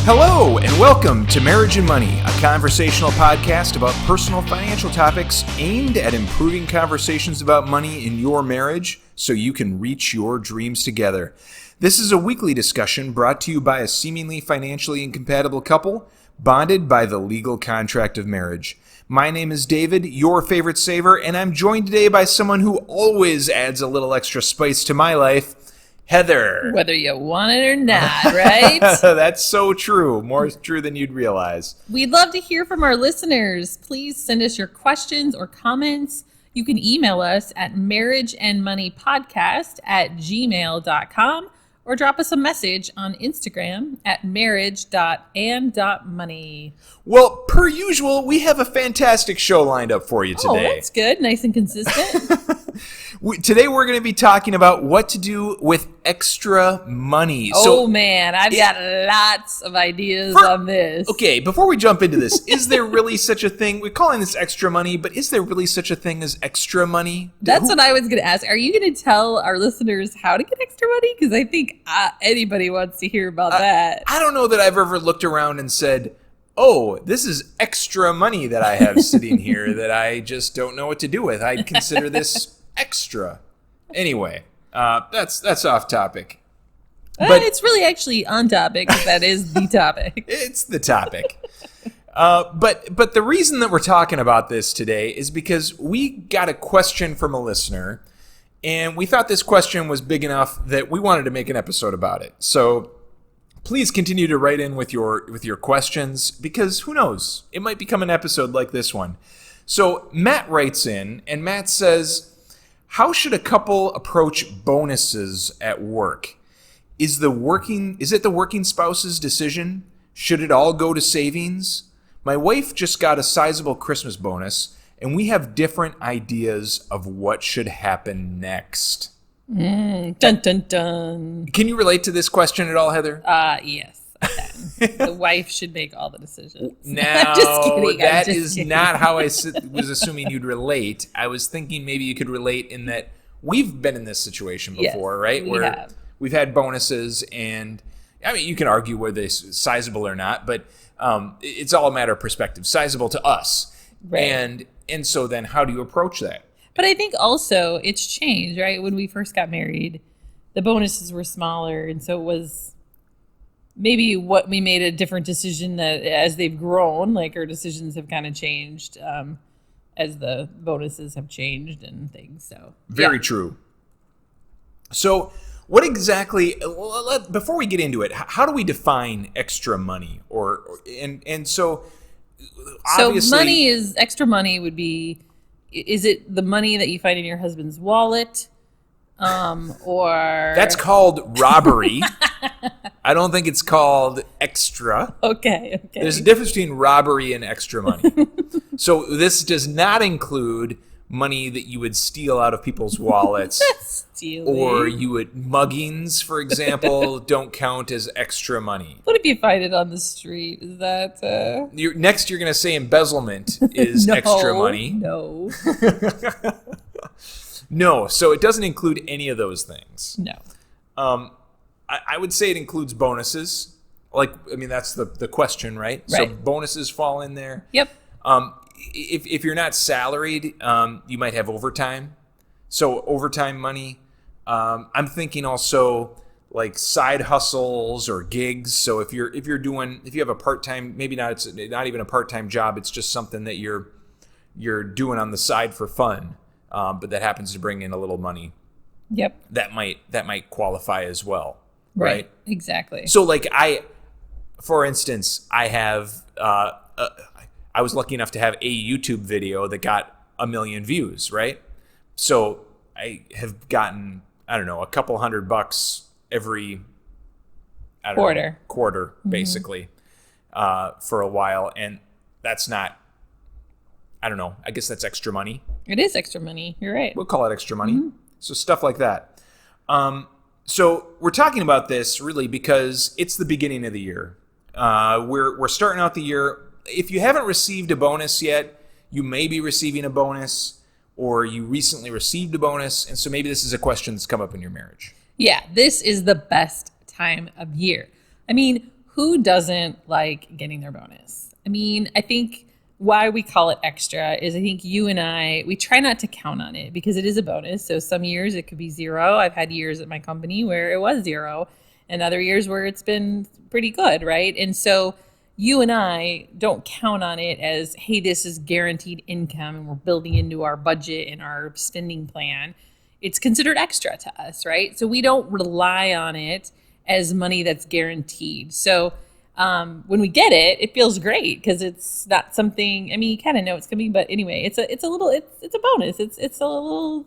Hello, and welcome to Marriage and Money, a conversational podcast about personal financial topics aimed at improving conversations about money in your marriage so you can reach your dreams together. This is a weekly discussion brought to you by a seemingly financially incompatible couple bonded by the legal contract of marriage. My name is David, your favorite saver, and I'm joined today by someone who always adds a little extra spice to my life, Heather. Whether you want it or not, right? That's so true. More true than you'd realize. We'd love to hear from our listeners. Please send us your questions or comments. You can email us at marriageandmoneypodcast@gmail.com or drop us a message on Instagram at marriage.and.money. Well, per usual, we have a fantastic show lined up for you today. Oh, that's good. Nice and consistent. Today we're going to be talking about what to do with extra money. Man, I've got lots of ideas on this. Okay, before we jump into this, is there really such a thing? We're calling this extra money, but is there really such a thing as extra money? That's what I was going to ask. Are you going to tell our listeners how to get extra money? Because I think anybody wants to hear about that. I don't know that I've ever looked around and said, oh, this is extra money that I have sitting here that I just don't know what to do with. I'd consider this extra. Anyway, that's off topic. But it's really actually on topic. That is the topic. It's the topic. But the reason that we're talking about this today is because we got a question from a listener, and we thought this question was big enough that we wanted to make an episode about it. So please continue to write in with your questions, because who knows? It might become an episode like this one. So Matt writes in, and Matt says, how should a couple approach bonuses at work? Is it the working spouse's decision? Should it all go to savings? My wife just got a sizable Christmas bonus, and we have different ideas of what should happen next. Dun, dun, dun. Can you relate to this question at all, Heather? Yes, I can. The wife should make all the decisions. No, I'm just kidding. That is not how I was assuming you'd relate. I was thinking maybe you could relate in that we've been in this situation before, right? We have. We've had bonuses, and I mean, you can argue whether they're sizable or not, but it's all a matter of perspective. Sizable to us. Right. And so then how do you approach that? But I think also it's changed, right? When we first got married, the bonuses were smaller, and so it was maybe what we made a different decision that as they've grown, like our decisions have kind of changed as the bonuses have changed and things. So very true. So what exactly? Before we get into it, how do we define extra money? So money is extra money would be. Is it the money that you find in your husband's wallet? Or that's called robbery. I don't think it's called extra. Okay. There's a difference between robbery and extra money. So this does not include money that you would steal out of people's wallets. Stealing. Or you would muggings, for example, don't count as extra money. What if you find it on the street? Is that you're going to say embezzlement is extra money. No. No, so it doesn't include any of those things. No. I would say it includes bonuses. That's the question, right? So bonuses fall in there. Yep. If you're not salaried, you might have overtime. So overtime money. I'm thinking also like side hustles or gigs. So if you have a part-time, maybe it's not even a part-time job, it's just something that you're doing on the side for fun. But that happens to bring in a little money. Yep. That might qualify as well. Right. Exactly. So for instance, I have, I was lucky enough to have a YouTube video that got 1 million views, right? So I have gotten, I don't know, a couple $100 every quarter, basically, for a while. And that's not, I don't know, I guess that's extra money. It is extra money. You're right. We'll call it extra money. Mm-hmm. So stuff like that. So we're talking about this really because it's the beginning of the year. We're starting out the year. If you haven't received a bonus yet, you may be receiving a bonus, or you recently received a bonus, and so maybe this is a question that's come up in your marriage. Yeah, this is the best time of year. I mean, Who doesn't like getting their bonus? I mean, I think why we call it extra is I think you and I, we try not to count on it because it is a bonus. So some years it could be zero. I've had years at my company where it was zero and other years where it's been pretty good, right? And so you and I don't count on it as, hey, this is guaranteed income and we're building into our budget and our spending plan. It's considered extra to us, right? So we don't rely on it as money that's guaranteed. So when we get it, it feels great because it's not something. I mean, you kind of know it's coming, but anyway, it's a bonus. It's a little,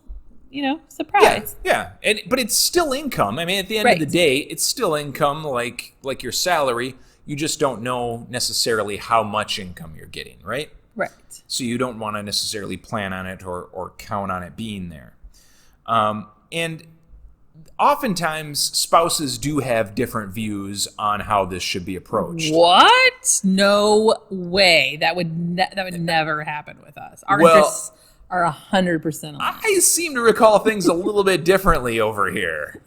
surprise. Yeah. But it's still income. I mean, at the end of the day, it's still income, like your salary. You just don't know necessarily how much income you're getting, right? Right. So you don't want to necessarily plan on it or count on it being there. And oftentimes spouses do have different views on how this should be approached. What? No way. That would never happen with us. Our interests are 100% aligned. I seem to recall things a little bit differently over here.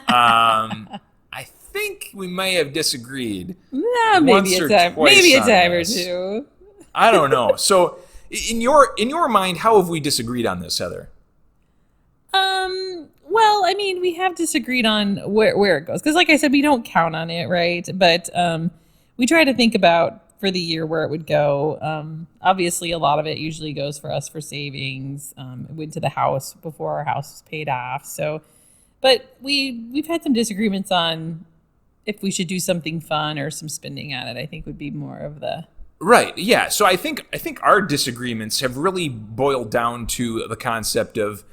I think we may have disagreed. Maybe a time or two. I don't know. So, in your mind, how have we disagreed on this, Heather? Well, I mean, we have disagreed on where it goes. Because like I said, we don't count on it, right? But we try to think about for the year where it would go. Obviously, a lot of it usually goes for us for savings. It went to the house before our house was paid off. So, but we've had some disagreements on if we should do something fun or some spending on it. I think would be more of the... Right. Yeah. So I think our disagreements have really boiled down to the concept of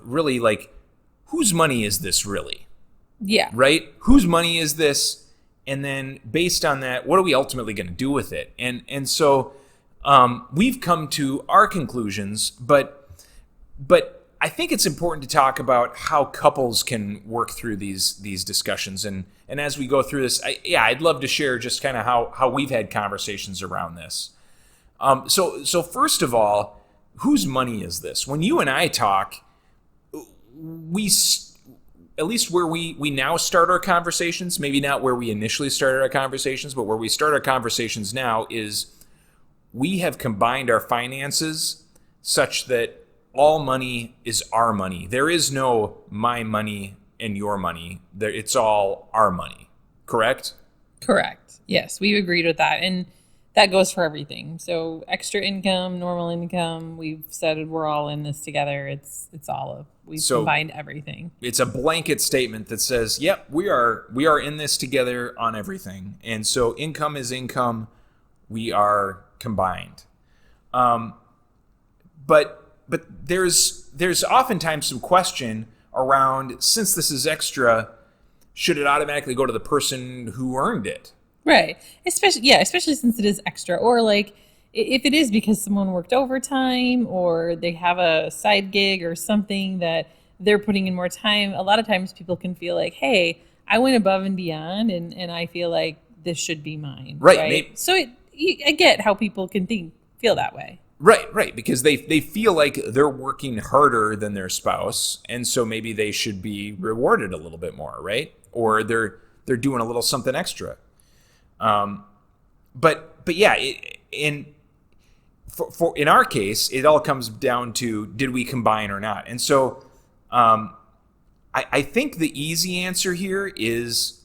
really like, whose money is this really? Yeah. Right? Whose money is this? And then based on that, what are we ultimately going to do with it? And so we've come to our conclusions, but I think it's important to talk about how couples can work through these discussions. And as we go through this, I'd love to share just kind of how we've had conversations around this. So first of all, whose money is this? When you and I talk, we, at least where we now start our conversations, maybe not where we initially started our conversations, but where we start our conversations now is we have combined our finances such that all money is our money. There is no my money and your money. It's all our money. Correct? Correct. Yes, we've agreed with that. And that goes for everything. So extra income, normal income, we've said we're all in this together. It's all we've combined everything. It's a blanket statement that says, yep, we are in this together on everything. And so income is income. We are combined. But there's oftentimes some question around, since this is extra, should it automatically go to the person who earned it? Right. Especially since it is extra. Or like if it is because someone worked overtime or they have a side gig or something that they're putting in more time, a lot of times people can feel like, hey, I went above and beyond and I feel like this should be mine. Right. So I get how people can feel that way. Right, because they feel like they're working harder than their spouse, and so maybe they should be rewarded a little bit more, right? Or they're doing a little something extra. But yeah, in our case, it all comes down to, did we combine or not? And so I think the easy answer here is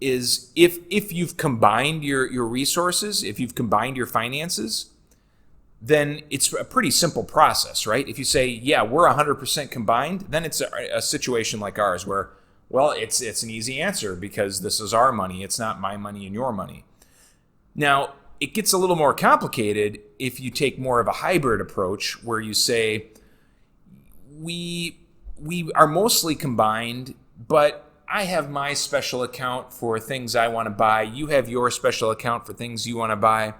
if you've combined your resources, if you've combined your finances, then it's a pretty simple process, right? If you say, yeah, we're 100% combined, then it's a situation like ours where, well, it's an easy answer because this is our money. It's not my money and your money. Now, it gets a little more complicated if you take more of a hybrid approach where you say, we are mostly combined, but I have my special account for things I want to buy. You have your special account for things you want to buy.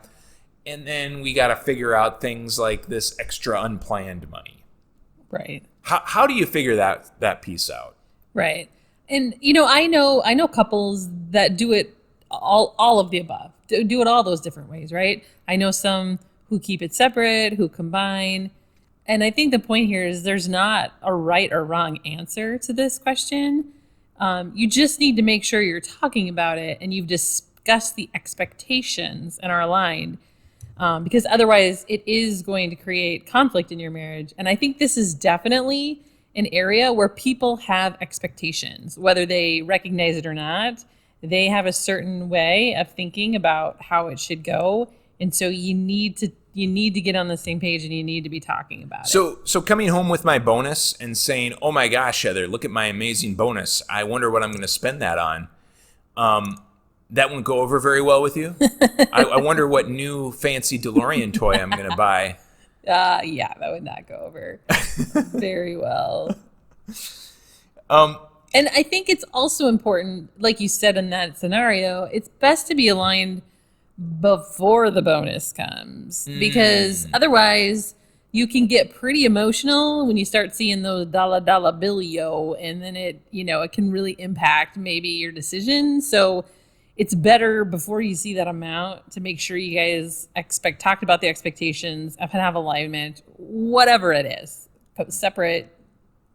And then we got to figure out things like this extra unplanned money. Right. How do you figure that piece out? Right. And I know couples that do it all of the above. Do it all those different ways, right? I know some who keep it separate, who combine. And I think the point here is there's not a right or wrong answer to this question. You just need to make sure you're talking about it and you've just discuss the expectations and are aligned. Because otherwise it is going to create conflict in your marriage. And I think this is definitely an area where people have expectations, whether they recognize it or not. They have a certain way of thinking about how it should go. And so you need to get on the same page, and you need to be talking about it. So coming home with my bonus and saying, "Oh my gosh, Heather, look at my amazing bonus. I wonder what I'm going to spend that on." That won't go over very well with you. I wonder what new fancy DeLorean toy I'm going to buy. Yeah, that would not go over very well. And I think it's also important, like you said in that scenario, it's best to be aligned before the bonus comes, because otherwise you can get pretty emotional when you start seeing those dollar billio, and then it can really impact maybe your decision. So it's better before you see that amount to make sure you guys talked about the expectations and have alignment, whatever it is, separate,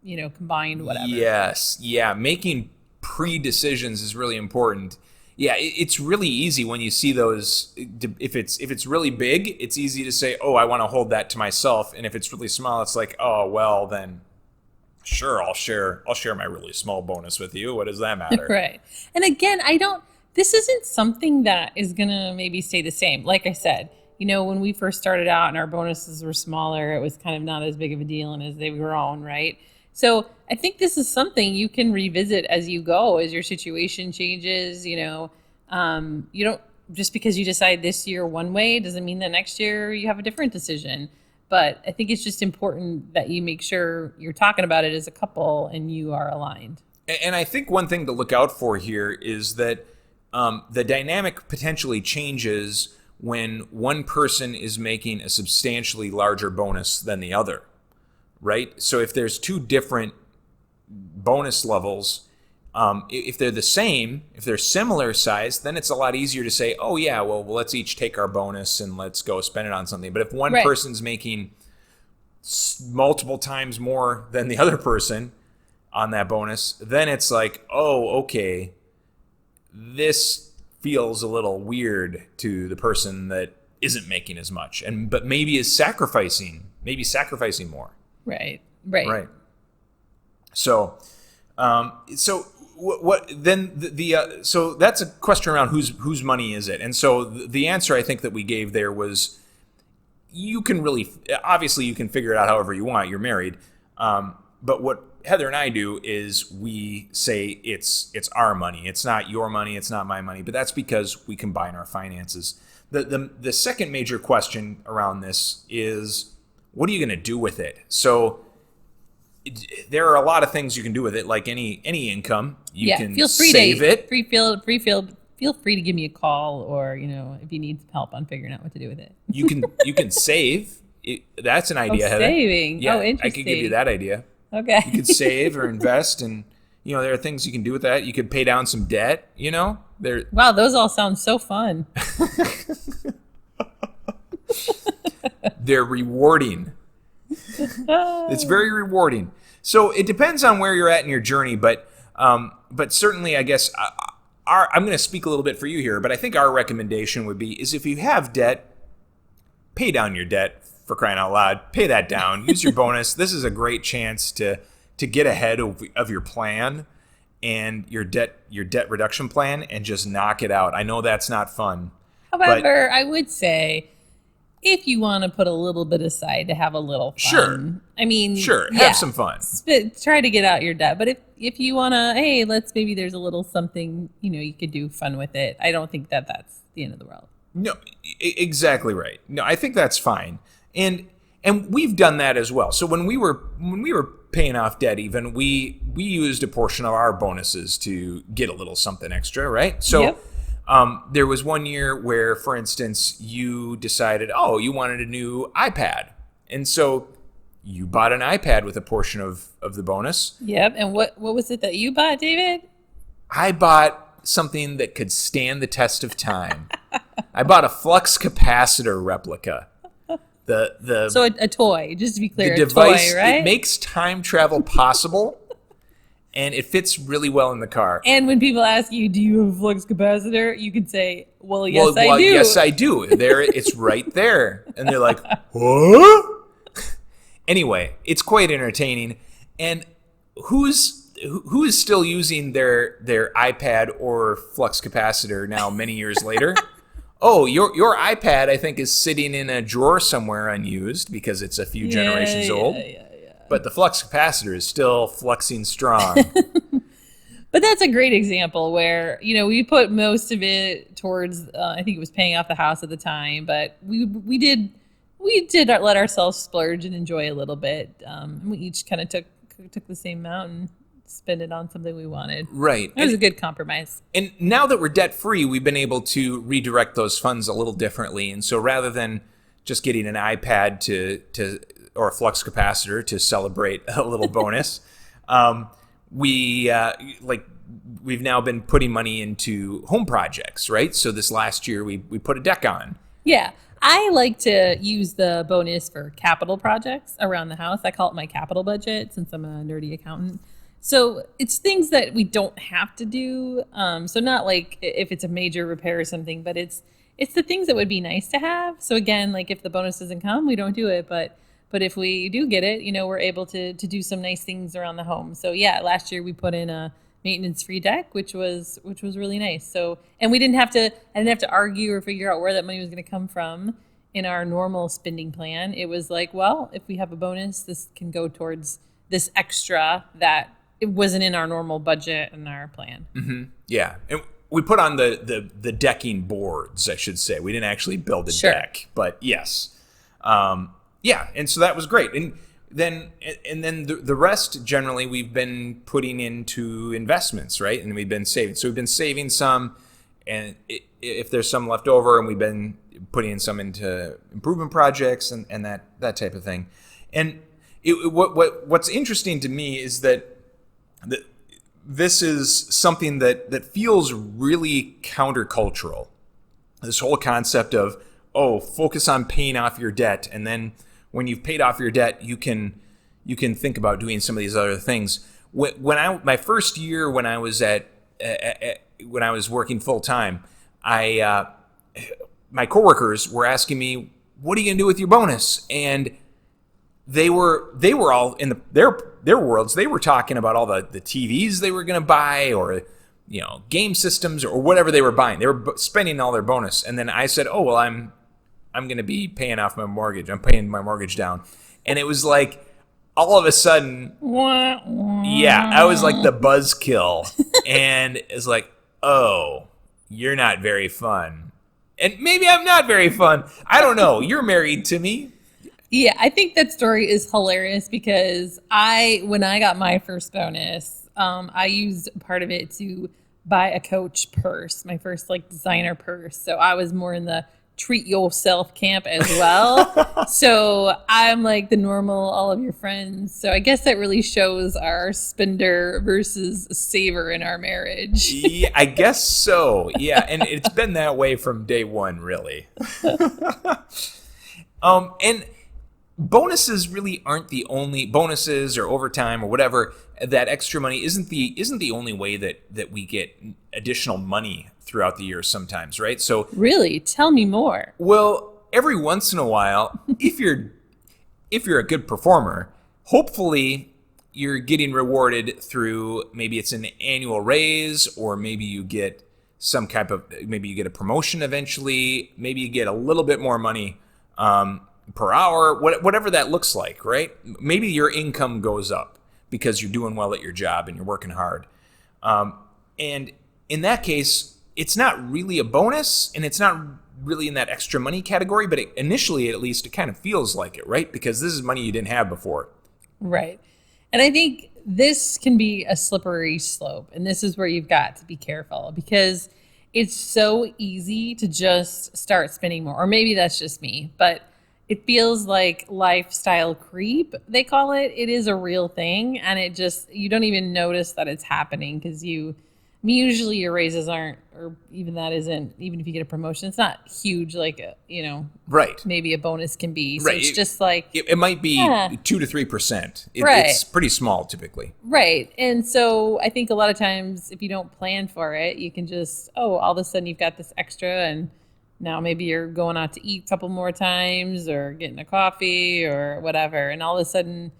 combined, whatever. Yes. Yeah. Making pre-decisions is really important. Yeah. It's really easy when you see those. If it's really big, it's easy to say, "Oh, I want to hold that to myself." And if it's really small, it's like, "Oh, well, then sure, I'll share my really small bonus with you. What does that matter?" Right. And again, this isn't something that is going to maybe stay the same. Like I said, when we first started out and our bonuses were smaller, it was kind of not as big of a deal, and as they've grown, right? So I think this is something you can revisit as you go, as your situation changes. You don't, just because you decide this year one way doesn't mean that next year you have a different decision. But I think it's just important that you make sure you're talking about it as a couple and you are aligned. And I think one thing to look out for here is that the dynamic potentially changes when one person is making a substantially larger bonus than the other, right? So if there's two different bonus levels, if they're the same, if they're similar size, then it's a lot easier to say, "Oh yeah, well, let's each take our bonus and let's go spend it on something." But if one person's making multiple times more than the other person on that bonus, then it's like, "Oh, okay, this feels a little weird to the person that isn't making as much, but maybe is sacrificing more." Right. So, what then? So that's a question around whose money is it? And so the answer I think that we gave there was, you can figure it out however you want. You're married, but what Heather and I do is we say it's our money. It's not your money. It's not my money. But that's because we combine our finances. The second major question around this is, what are you going to do with it? So there are a lot of things you can do with it, like any income. You can save it. Feel free to give me a call, or if you need help on figuring out what to do with it. You can save. That's an idea, Heather. Saving. Yeah, interesting. I could give you that idea. Okay. You could save or invest, and there are things you can do with that. You could pay down some debt. Wow, those all sound so fun. They're rewarding. It's very rewarding. So it depends on where you're at in your journey, but certainly, I guess I'm going to speak a little bit for you here. But I think our recommendation would be is if you have debt, pay down your debt. For crying out loud, pay that down. Use your bonus. This is a great chance to get ahead of your plan and your debt reduction plan, and just knock it out. I know that's not fun. However, I would say, if you want to put a little bit aside to have a little fun, have some fun. Try to get out your debt. But if you want to, hey, maybe there's a little something you could do fun with it. I don't think that's the end of the world. No, exactly right. No, I think that's fine. And we've done that as well. So when we were paying off debt, even we used a portion of our bonuses to get a little something extra, right? So yep. There was one year where, for instance, you decided, you wanted a new iPad, and so you bought an iPad with a portion of the bonus. Yep. And what was it that you bought, David? I bought something that could stand the test of time. I bought a flux capacitor replica. So a toy, just to be clear, the device, toy, right? It makes time travel possible, and it fits really well in the car. And when people ask you, do you have a flux capacitor? You can say, well, yes, I do. Yes, I do. There, it's right there. And they're like, what? Anyway, it's quite entertaining. And who is still using their iPad or flux capacitor now many years later? Oh, your iPad, I think, is sitting in a drawer somewhere unused because it's a few generations old. But the flux capacitor is still fluxing strong. But that's a great example where, we put most of it towards, I think it was paying off the house at the time, but we did let ourselves splurge and enjoy a little bit. We each kind of took the same amount and spend it on something we wanted. Right. It was a good compromise. And now that we're debt free, we've been able to redirect those funds a little differently. And so rather than just getting an iPad or a flux capacitor to celebrate a little bonus, we've now been putting money into home projects, right? So this last year we put a deck on. Yeah. I like to use the bonus for capital projects around the house. I call it my capital budget since I'm a nerdy accountant. So it's things that we don't have to do. So not like if it's a major repair or something, but it's the things that would be nice to have. So again, like if the bonus doesn't come, we don't do it. But if we do get it, we're able to do some nice things around the home. So yeah, last year we put in a maintenance-free deck, which was really nice. So, and I didn't have to argue or figure out where that money was going to come from in our normal spending plan. It was like, well, if we have a bonus, this can go towards this extra that it wasn't in our normal budget and our plan. Mm-hmm. Yeah. And we put on the decking boards, I should say. We didn't actually build a deck, but yes. Yeah. And so that was great. And then the rest, generally, we've been putting into investments, right? And we've been saving. So we've been saving some, and if there's some left over, and we've been putting in some into improvement projects and that type of thing. And what's interesting to me is that this is something that feels really countercultural. This whole concept of, focus on paying off your debt, and then when you've paid off your debt, you can think about doing some of these other things. My first year when I was when I was working full time, my coworkers were asking me, "What are you gonna do with your bonus?" And they were all in their worlds. They were talking about all the TVs they were gonna buy, or game systems, or whatever they were buying. They were spending all their bonus. And then I said, "Oh well, I'm going to be paying off my mortgage. I'm paying my mortgage down." And it was like, all of a sudden, yeah, I was like the buzzkill. And it's like, oh, you're not very fun. And maybe I'm not very fun. I don't know. You're married to me. Yeah, I think that story is hilarious because when I got my first bonus, I used part of it to buy a Coach purse, my first designer purse. So I was more in the treat yourself camp as well. So I'm like the normal, all of your friends. So I guess that really shows our spender versus saver in our marriage. Yeah, I guess so. Yeah, and it's been that way from day one, really. And bonuses really aren't the only bonuses, or overtime or whatever. That extra money isn't the only way that we get additional money throughout the year sometimes, right? So really, tell me more. Well, every once in a while, if you're a good performer, hopefully you're getting rewarded through, maybe it's an annual raise, or maybe you get maybe you get a promotion eventually, maybe you get a little bit more money per hour, whatever that looks like, right? Maybe your income goes up because you're doing well at your job and you're working hard. And in that case, it's not really a bonus, and it's not really in that extra money category, but initially, at least, it kind of feels like it, right? Because this is money you didn't have before. Right. And I think this can be a slippery slope, and this is where you've got to be careful, because it's so easy to just start spending more. Or maybe that's just me, but it feels like lifestyle creep, they call it. It is a real thing, and you don't even notice that it's happening because mean, usually your raises aren't, or even that isn't, even if you get a promotion, it's not huge like, Right. maybe a bonus can be. So Right. it's just like, It might be yeah. 2 to 3%. Right. It's pretty small typically. Right. And so I think a lot of times if you don't plan for it, you can just, all of a sudden you've got this extra and now maybe you're going out to eat a couple more times or getting a coffee or whatever. And all of a sudden,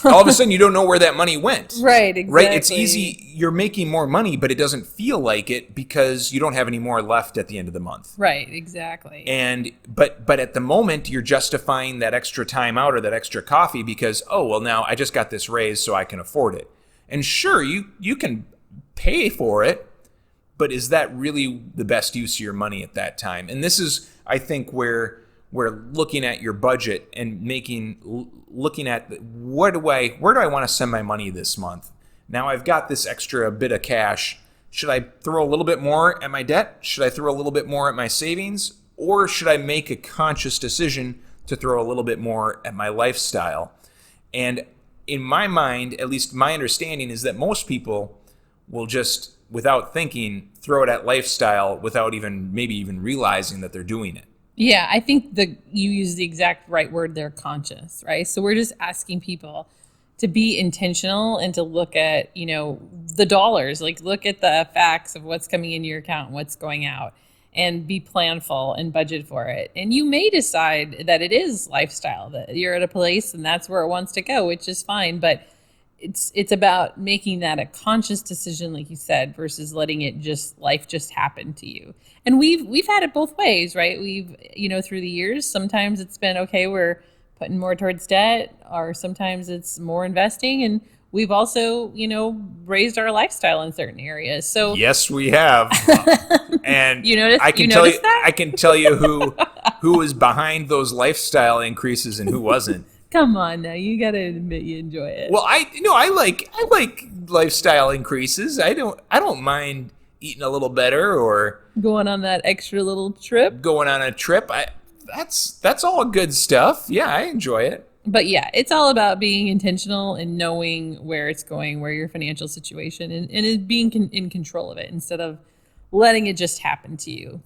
All of a sudden you don't know where that money went. Right, exactly. Right? It's easy. You're making more money, but it doesn't feel like it because you don't have any more left at the end of the month. Right, exactly. And but at the moment you're justifying that extra time out or that extra coffee because, now I just got this raise so I can afford it. And sure, you can pay for it, but is that really the best use of your money at that time? And this is, I think, where we're looking at your budget and looking at where do I want to send my money this month? Now I've got this extra bit of cash. Should I throw a little bit more at my debt? Should I throw a little bit more at my savings? Or should I make a conscious decision to throw a little bit more at my lifestyle? And in my mind, at least my understanding is that most people will just, without thinking, throw it at lifestyle without maybe even realizing that they're doing it. Yeah, I think you use the exact right word there, conscious, right? So we're just asking people to be intentional and to look at, the dollars, like look at the facts of what's coming into your account, what's going out, and be planful and budget for it. And you may decide that it is lifestyle, that you're at a place and that's where it wants to go, which is fine. But it's about making that a conscious decision, like you said, versus letting life just happen to you. And we've had it both ways, right? We've, through the years, sometimes it's been, okay, we're putting more towards debt, or sometimes it's more investing. And we've also, raised our lifestyle in certain areas. So yes, we have. And I can tell you who was behind those lifestyle increases and who wasn't. Come on now, you gotta admit you enjoy it. Well, I like lifestyle increases. I don't mind eating a little better or going on that extra little trip. Going on a trip, that's all good stuff. Yeah, I enjoy it. But yeah, it's all about being intentional and knowing where it's going, where your financial situation, and being in control of it instead of letting it just happen to you.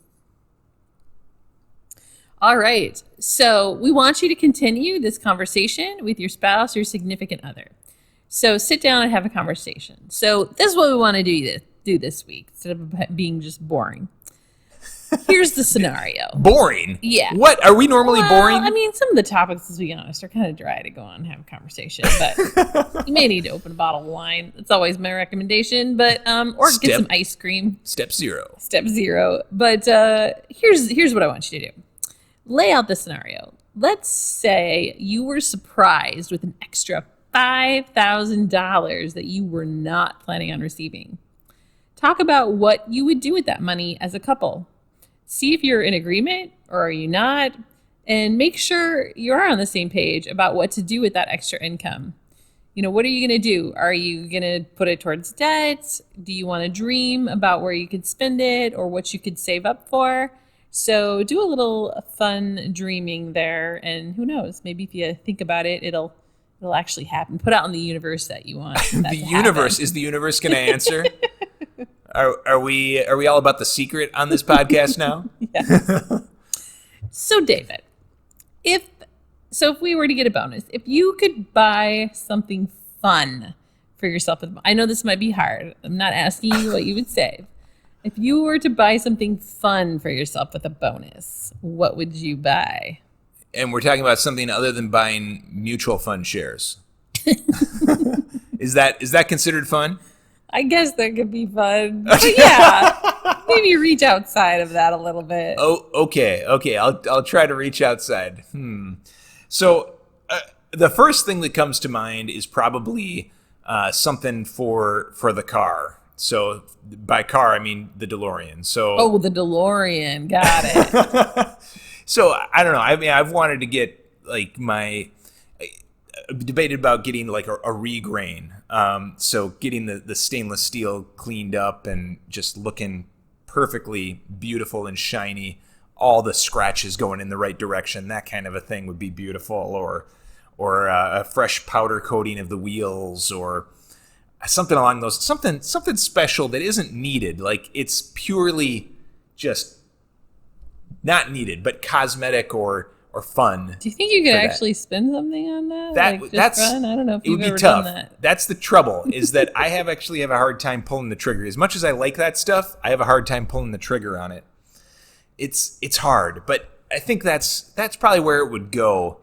All right. So we want you to continue this conversation with your spouse or significant other. So sit down and have a conversation. So this is what we want to do this week instead of being just boring. Here's the scenario. Boring? Yeah. What? Are we normally boring? I mean, some of the topics, let's be honest, are kind of dry to go on and have a conversation. But you may need to open a bottle of wine. That's always my recommendation. But get some ice cream. Step zero. But here's what I want you to do. Lay out the scenario. Let's say you were surprised with an extra $5,000 that you were not planning on receiving. Talk about what you would do with that money as a couple. See if you're in agreement or are you not, and make sure you are on the same page about what to do with that extra income. What are you going to do? Are you going to put it towards debt? Do you want to dream about where you could spend it or what you could save up for? So do a little fun dreaming there, and who knows, maybe if you think about it, it'll actually happen. Put out in the universe that you want. That Is the universe going to answer? Are we all about the secret on this podcast now? Yeah. So David, if we were to get a bonus, if you could buy something fun for yourself, I know this might be hard. I'm not asking you what you would save. If you were to buy something fun for yourself with a bonus, what would you buy? And we're talking about something other than buying mutual fund shares. Is that considered fun? I guess that could be fun. But yeah, maybe reach outside of that a little bit. Oh, okay. I'll try to reach outside. So the first thing that comes to mind is probably something for the car. So by car, I mean the DeLorean. So the DeLorean. Got it. So I don't know. I mean, I've wanted to get debated about getting like a regrain. So getting the stainless steel cleaned up and just looking perfectly beautiful and shiny. All the scratches going in the right direction. That kind of a thing would be beautiful. Or a fresh powder coating of the wheels, or something along those, something special that isn't needed. Like it's purely just not needed, but cosmetic or fun. Do you think you could actually spend something on that? That's fun? I don't know if it would you've be ever tough. done that. That's the trouble, is that I have a hard time pulling the trigger. As much as I like that stuff, I have a hard time pulling the trigger on it. It's hard, but I think that's probably where it would go.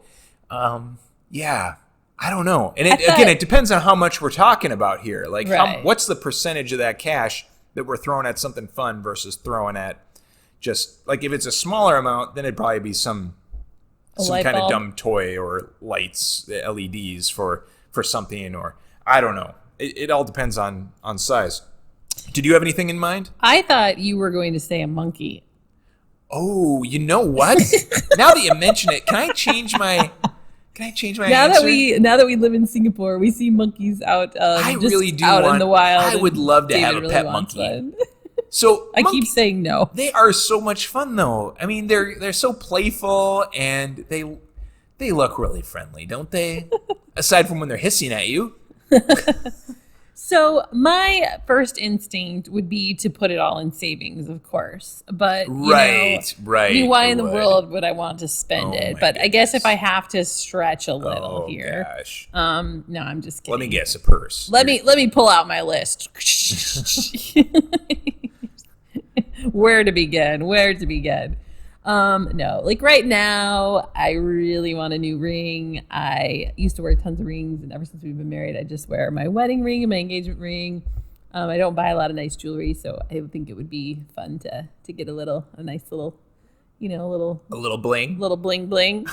Yeah, I don't know. And it depends on how much we're talking about here. Like, Right. what's the percentage of that cash that we're throwing at something fun versus throwing at just, like, if it's a smaller amount, then it'd probably be some light kind of bulb. dumb toy or lights, LEDs for something, or I don't know. It all depends on size. Did you have anything in mind? I thought you were going to say a monkey. Oh, you know what? Now that you mention it, can I change my Now answer? that we live in Singapore, we see monkeys out. I just really do out in want- the wild. I would and love to David have a really pet wants monkey. one. So I keep saying no. they are so much fun, though. I mean, they're so playful, and they look really friendly, don't they? Aside from when they're hissing at you. So my first instinct would be to put it all in savings, of course. But Right. I mean, why it in the would. world would I want to spend Oh, it? my But I guess if goodness. I have to stretch a little Oh, here, gosh. no, I'm just kidding. Let me guess, a purse. Let me pull out my list. Where to begin? No, like right now, I really want a new ring. I used to wear tons of rings, and ever since we've been married, I just wear my wedding ring and my engagement ring. I don't buy a lot of nice jewelry, so I would think it would be fun to get a nice little, A little bling. little bling bling,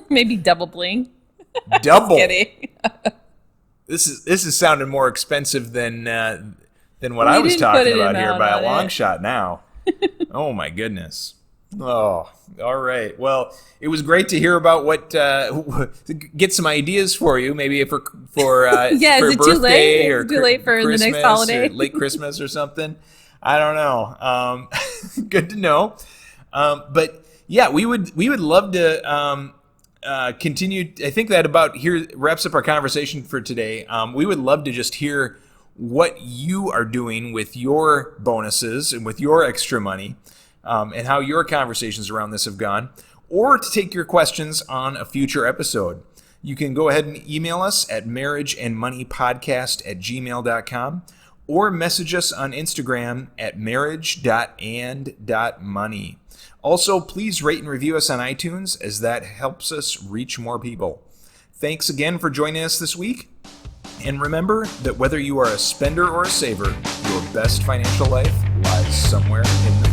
maybe double bling. Double. Kidding. This is sounding more expensive than what I We was didn't put talking an about here amount by a on long it. shot now. Oh my goodness. Oh, all right. Well, it was great to hear about what get some ideas for you, maybe for Yeah, for is it too late? birthday Is or it too late for the next Christmas holiday? or late Christmas or something. I don't know. Good to know. But yeah, we would love to continue. I think that about here wraps up our conversation for today. We would love to just hear what you are doing with your bonuses and with your extra money, and how your conversations around this have gone, or to take your questions on a future episode. You can go ahead and email us at marriageandmoneypodcast@gmail.com, or message us on Instagram at marriage.and.money. Also, please rate and review us on iTunes, as that helps us reach more people. Thanks again for joining us this week. And remember that whether you are a spender or a saver, your best financial life lies somewhere in the